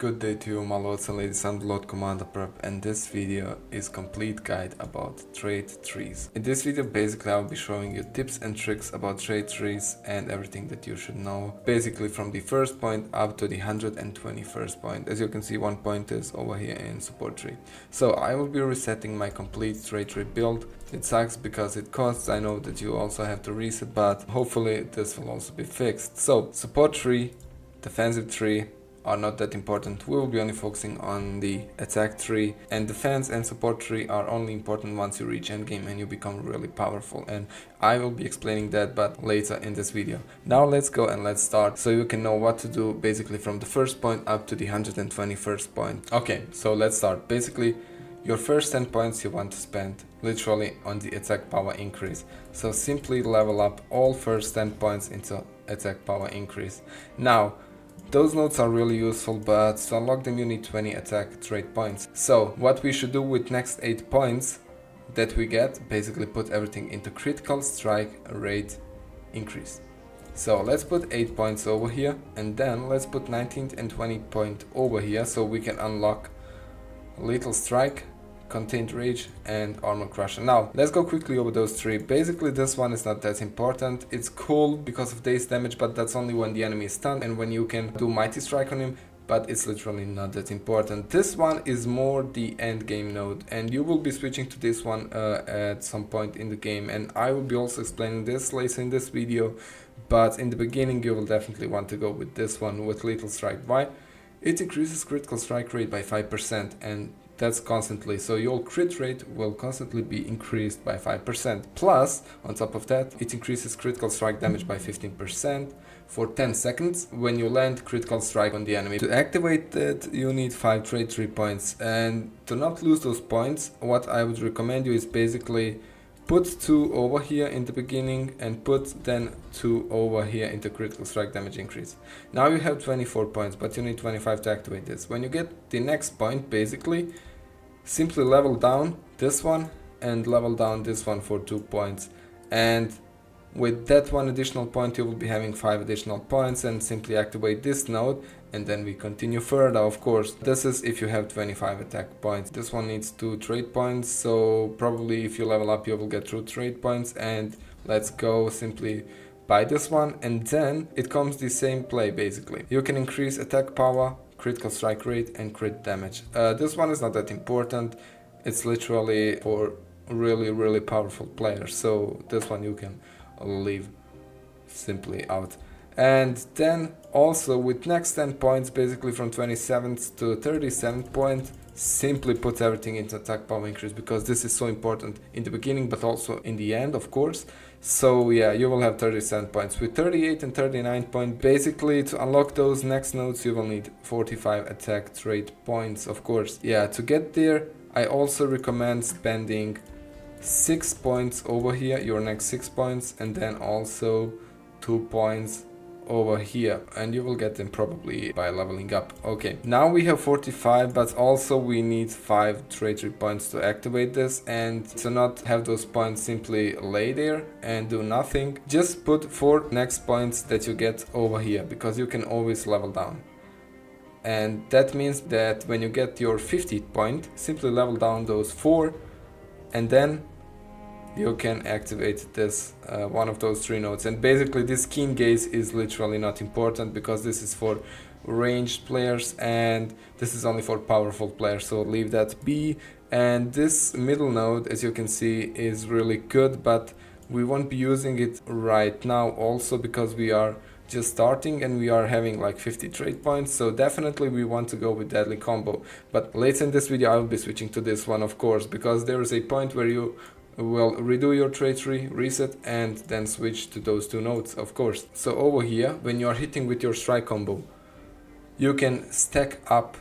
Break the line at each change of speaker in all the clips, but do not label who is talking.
Good day to you, my lords and ladies. I'm Lord Commander Pyrpk, and this video is complete guide about trade trees. In this video, basically, I'll be showing you tips and tricks about trade trees and everything that you should know. Basically, from the first point up to the 121st point. As you can see, one point is over here in support tree. So I will be resetting my complete trade tree build. It sucks because it costs. I know that you also have to reset, but hopefully this will also be fixed. So support tree, defensive tree are not that important. We will be only focusing on the attack tree, and defense and support tree are only important once you reach endgame and you become really powerful, and I will be explaining that but later in this video. Now let's go and let's start so you can know what to do basically from the first point up to the 121st point. Okay, so let's start. Basically your first 10 points you want to spend literally on the attack power increase. So simply level up all first 10 points into attack power increase. Now those nodes are really useful, but to unlock them you need 20 attack trade points. So what we should do with next 8 points that we get, basically put everything into critical strike rate increase. So let's put 8 points over here, and then let's put 19 and 20 point over here so we can unlock lethal strike, contained rage and armor crusher. Now let's go quickly over those three. Basically this one is not that important. It's cool because of daze damage, but that's only when the enemy is stunned and when you can do mighty strike on him, but it's literally not that important. This one is more the end game node, and you will be switching to this one at some point in the game, and I will be also explaining this later in this video, but in the beginning you will definitely want to go with this one with lethal strike. Why? It increases critical strike rate by 5%, and that's constantly, so your crit rate will constantly be increased by 5%. Plus, on top of that, it increases critical strike damage by 15% for 10 seconds when you land critical strike on the enemy. To activate that, you need 5 trade tree points, and to not lose those points, what I would recommend you is basically put 2 over here in the beginning and put then 2 over here into critical strike damage increase. Now you have 24 points, but you need 25 to activate this. When you get the next point, basically simply level down this one and level down this one for 2 points, and with that 1 additional point you will be having 5 additional points, and simply activate this node, and then we continue further. Of course, this is if you have 25 attack points. This one needs 2 trade points, so probably if you level up you will get 2 trade points, and let's go simply buy this one, and then it comes the same play. Basically you can increase attack power, critical strike rate and crit damage. This one is not that important. It's literally for really powerful players, so this one you can leave simply out. And then also with next 10 points, basically from 27th to 37th point, simply put everything into attack power increase, because this is so important in the beginning but also in the end, of course. So yeah, you will have 37 points. With 38 and 39 points, basically to unlock those next nodes you will need 45 attack trade points, of course. Yeah, to get there I also recommend spending 6 points over here, your next 6 points, and then also 2 points over here, and you will get them probably by leveling up. Okay, now we have 45, but also we need 5 trade tree points to activate this, and to not have those points simply lay there and do nothing, just put 4 next points that you get over here, because you can always level down. And that means that when you get your 50th point, simply level down those 4, and then you can activate this one of those 3 nodes. And basically this keen gaze is literally not important, because this is for ranged players and this is only for powerful players, so leave that be. And this middle node, as you can see, is really good, but we won't be using it right now also because we are just starting and we are having like 50 trade points, so definitely we want to go with deadly combo. But later in this video I will be switching to this one, of course, because there is a point where you will redo your trade tree, reset, and then switch to those 2 nodes, of course. So over here, when you are hitting with your strike combo, you can stack up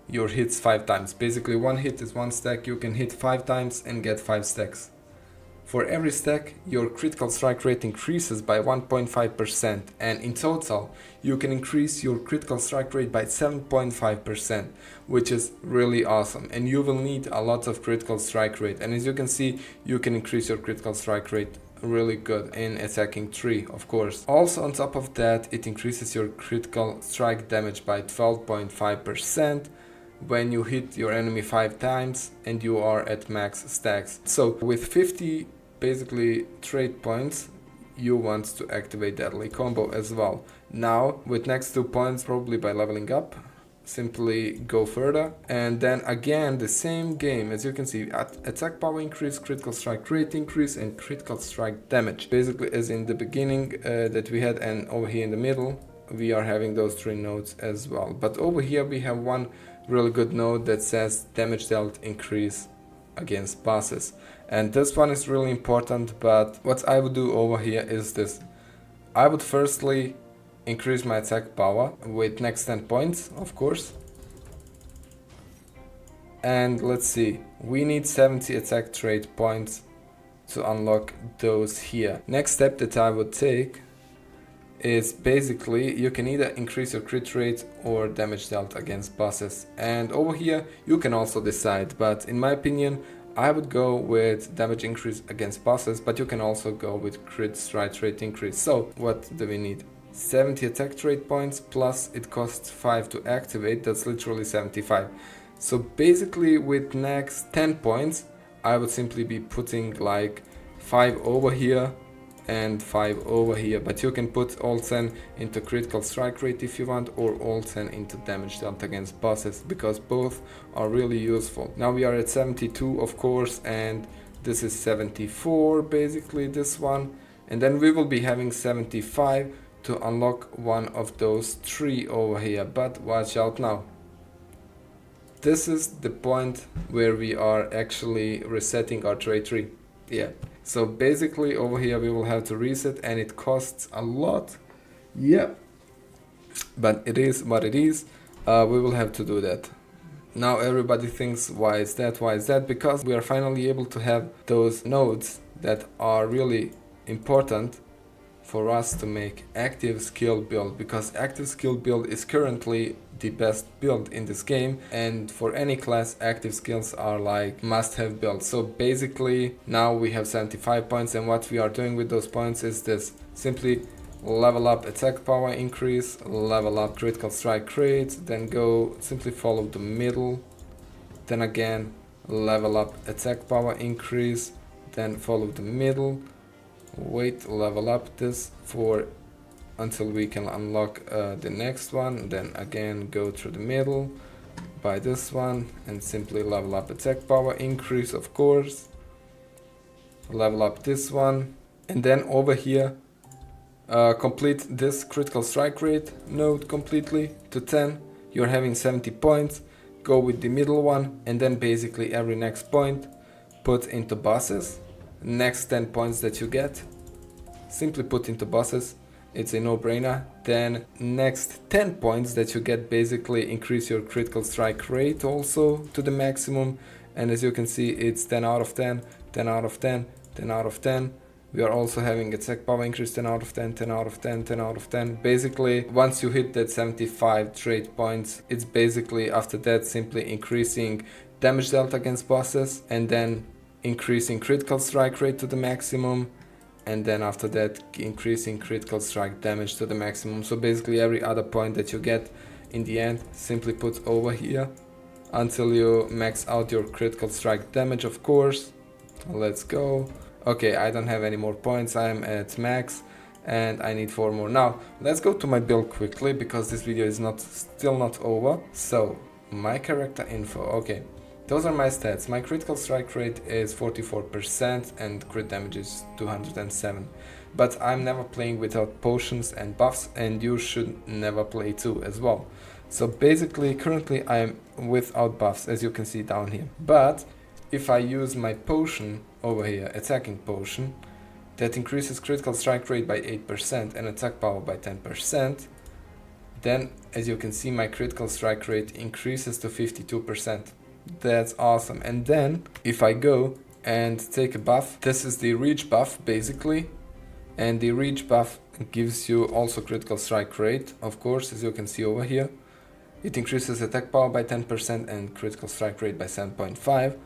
your hits 5 times. Basically 1 hit is 1 stack. You can hit 5 times and get 5 stacks. For every stack, your critical strike rate increases by 1.5%, and in total, you can increase your critical strike rate by 7.5%, which is really awesome. And you will need a lot of critical strike rate. And as you can see, you can increase your critical strike rate really good in attacking 3, of course. Also on top of that, it increases your critical strike damage by 12.5% when you hit your enemy 5 times and you are at max stacks. So with 50 basically trade points, you want to activate Deadly Combo as well. Now with next 2 points, probably by leveling up, simply go further, and then again the same game. As you can see, attack power increase, critical strike rate increase, and critical strike damage, basically as in the beginning that we had, and over here in the middle we are having those 3 nodes as well. But over here we have one really good node that says damage dealt increase against bosses, and this one is really important. But what I would do over here is this: I would firstly increase my attack power with next 10 points, of course. And let's see, we need 70 attack trait points to unlock those here. Next step that I would take is basically you can either increase your crit rate or damage dealt against bosses. And over here you can also decide, but in my opinion I would go with damage increase against bosses, but you can also go with crit strike rate increase. So what do we need? 70 attack trait points, plus it costs 5 to activate, that's literally 75. So basically with next 10 points I would simply be putting like 5 over here and 5 over here, but you can put all 10 into critical strike rate if you want, or all 10 into damage dealt against bosses, because both are really useful. Now we are at 72, of course, and this is 74 basically, this one, and then we will be having 75 to unlock one of those 3 over here. But watch out now. This is the point where we are actually resetting our trade tree. Yeah. So basically over here we will have to reset, and it costs a lot. Yeah. But it is what it is. We will have to do that. Now everybody thinks, why is that? Why is that? Because we are finally able to have those nodes that are really important for us to make active skill build, because active skill build is currently the best build in this game, and for any class active skills are like must-have builds. So basically now we have 75 points, and what we are doing with those points is this: simply level up attack power increase, level up critical strike rate, then go simply follow the middle, then again level up attack power increase, then follow the middle, wait, level up this for until we can unlock the next one, then again go through the middle, buy this one, and simply level up attack power increase, of course, level up this one, and then over here complete this critical strike rate node completely to 10. You're having 70 points, go with the middle one, and then basically every next point put into bosses. Next 10 points that you get, simply put into bosses. It's a no-brainer. Then next 10 points that you get, basically increase your critical strike rate also to the maximum. And as you can see, it's 10 out of 10, 10 out of 10, 10 out of 10. We are also having attack power increase 10 out of 10, 10 out of 10, 10 out of 10. Basically, once you hit that 75 trade points, it's basically after that simply increasing damage dealt against bosses, and then increasing critical strike rate to the maximum, and then after that increasing critical strike damage to the maximum. So basically every other point that you get in the end, simply put over here until you max out your critical strike damage, of course. Let's go. Okay, I don't have any more points, I'm at max and I need 4 more. Now let's go to my build quickly, because this video is still not over. So my character info, okay. Those are my stats. My critical strike rate is 44% and crit damage is 207. But I'm never playing without potions and buffs, and you should never play too as well. So basically currently I'm without buffs, as you can see down here. But if I use my potion over here, attacking potion, that increases critical strike rate by 8% and attack power by 10%, then as you can see my critical strike rate increases to 52%. That's awesome. And then if I go and take a buff, this is the reach buff basically, and the reach buff gives you also critical strike rate, of course, as you can see over here. It increases attack power by 10% and critical strike rate by 7.5.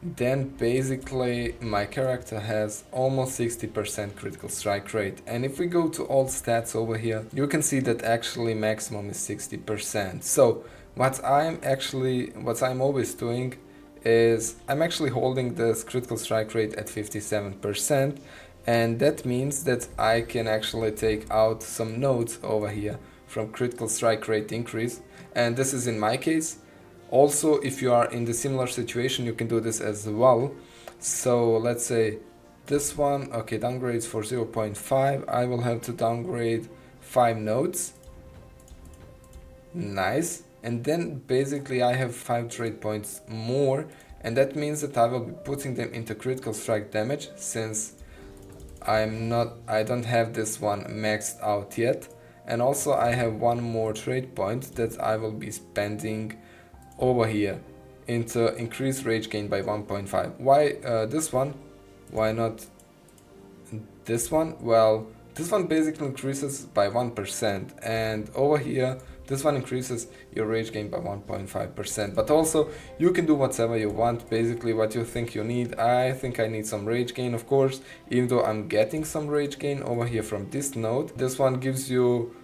then basically my character has almost 60% critical strike rate. And if we go to all stats over here, you can see that actually maximum is 60%. So what I'm always doing is I'm actually holding this critical strike rate at 57%, and that means that I can actually take out some nodes over here from critical strike rate increase, and this is in my case. Also, if you are in the similar situation, you can do this as well. So let's say this one, okay, downgrades for 0.5. I will have to downgrade 5 nodes. Nice. And then basically I have 5 trade points more, and that means that I will be putting them into critical strike damage, since I don't have this one maxed out yet. And also I have one more trade point that I will be spending over here into increased rage gain by 1.5. Why this one? Why not this one? Well, this one basically increases by 1%, and over here this one increases your rage gain by 1.5%. But also you can do whatever you want, basically what you think you need. I think I need some rage gain, of course, even though I'm getting some rage gain over here from this node. This one gives you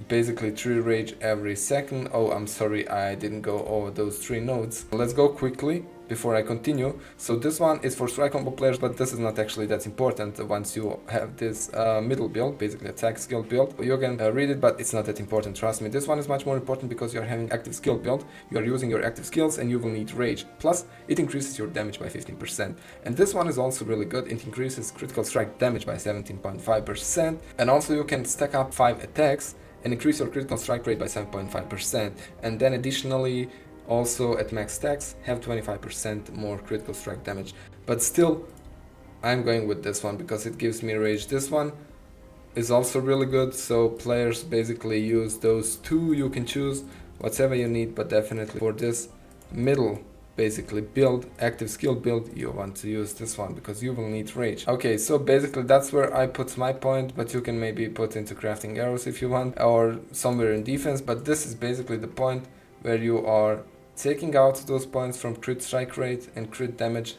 basically 3 rage every second. Oh, I'm sorry, I didn't go over those 3 nodes. Let's go quickly before I continue. So this one is for strike combo players, but this is not actually that important. Once you have this middle build, basically attack skill build, you can read it, but it's not that important, trust me. This one is much more important because you're having active skill build, you are using your active skills, and you will need rage. Plus, it increases your damage by 15%. And this one is also really good. It increases critical strike damage by 17.5%. And also you can stack up 5 attacks and increase your critical strike rate by 7.5%, and then additionally also at max stacks have 25% more critical strike damage. But still, I'm going with this one because it gives me rage. This one is also really good, so players basically use those two. You can choose whatever you need, but definitely for this middle basically build, active skill build, you want to use this one because you will need rage. Okay, so basically that's where I put my point, but you can maybe put into crafting arrows if you want, or somewhere in defense. But this is basically the point where you are taking out those points from crit strike rate and crit damage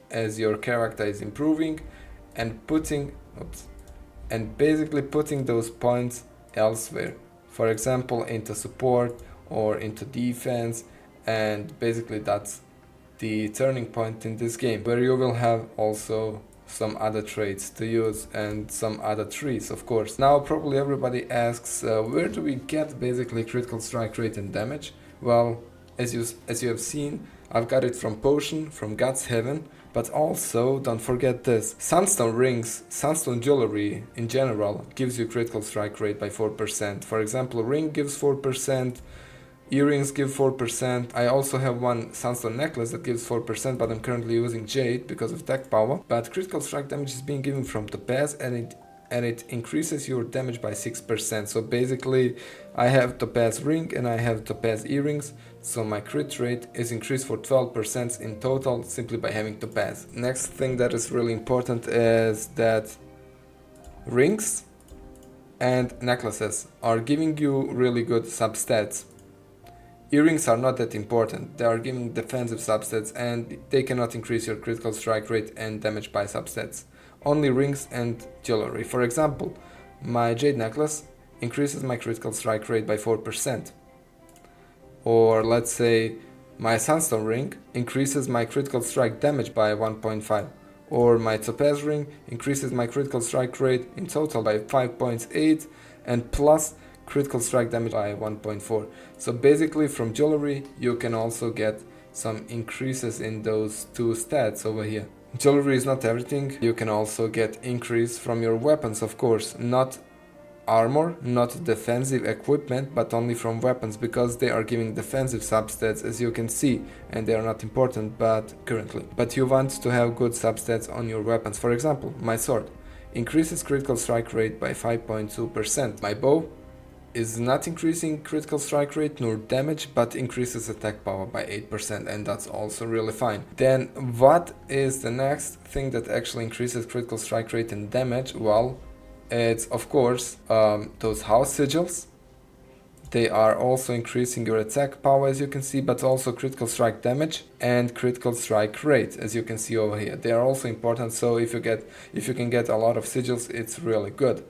as your character is improving, and basically putting those points elsewhere, for example into support or into defense. And basically that's the turning point in this game, where you will have also some other traits to use and some other trees, of course. Now probably everybody asks, where do we get basically critical strike rate and damage? Well, as you have seen, I've got it from potion, from God's Heaven, but also don't forget this. Sunstone rings, sunstone jewelry in general gives you critical strike rate by 4%. For example, ring gives 4%, earrings give 4%. I also have one sunstone necklace that gives 4%, but I'm currently using jade because of attack power. But critical strike damage is being given from topaz, and it increases your damage by 6%. So basically I have topaz ring and I have topaz earrings, so my crit rate is increased for 12% in total simply by having topaz. Next thing that is really important is that rings and necklaces are giving you really good substats. Earrings are not that important, they are giving defensive substats and they cannot increase your critical strike rate and damage by substats. Only rings and jewelry. For example, my jade necklace increases my critical strike rate by 4%. Or let's say my sunstone ring increases my critical strike damage by 1.5. Or my topaz ring increases my critical strike rate in total by 5.8 and plus critical strike damage by 1.4. So basically from jewelry you can also get some increases in those two stats over here. Jewelry is not everything, you can also get increase from your weapons, of course, not armor, not defensive equipment, but only from weapons, because they are giving defensive substats as you can see, and they are not important currently. But you want to have good substats on your weapons. For example, my sword increases critical strike rate by 5.2%. My bow is not increasing critical strike rate nor damage, but increases attack power by 8%, and that's also really fine. Then what is the next thing that actually increases critical strike rate and damage? Well, it's of course those house sigils. They are also increasing your attack power, as you can see, but also critical strike damage and critical strike rate, as you can see over here. They are also important, so if you can get a lot of sigils, it's really good.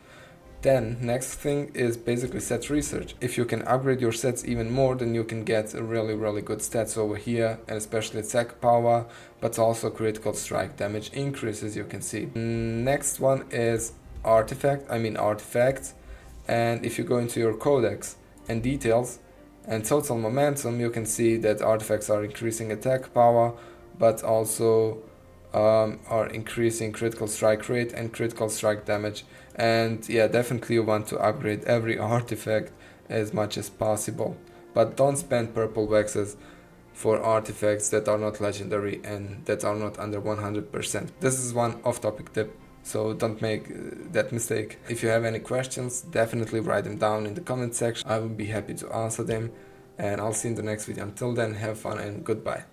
Then next thing is basically set research. If you can upgrade your sets even more, then you can get really good stats over here, and especially attack power, but also critical strike damage increase, as you can see. Next one is artifacts. And if you go into your codex and details and total momentum, you can see that artifacts are increasing attack power, but also are increasing critical strike rate and critical strike damage. And yeah, definitely you want to upgrade every artifact as much as possible, but don't spend purple waxes for artifacts that are not legendary and that are not under 100%. This is one off-topic tip, so don't make that mistake. If you have any questions, definitely write them down in the comment section. I will be happy to answer them, and I'll see you in the next video. Until then, have fun and goodbye.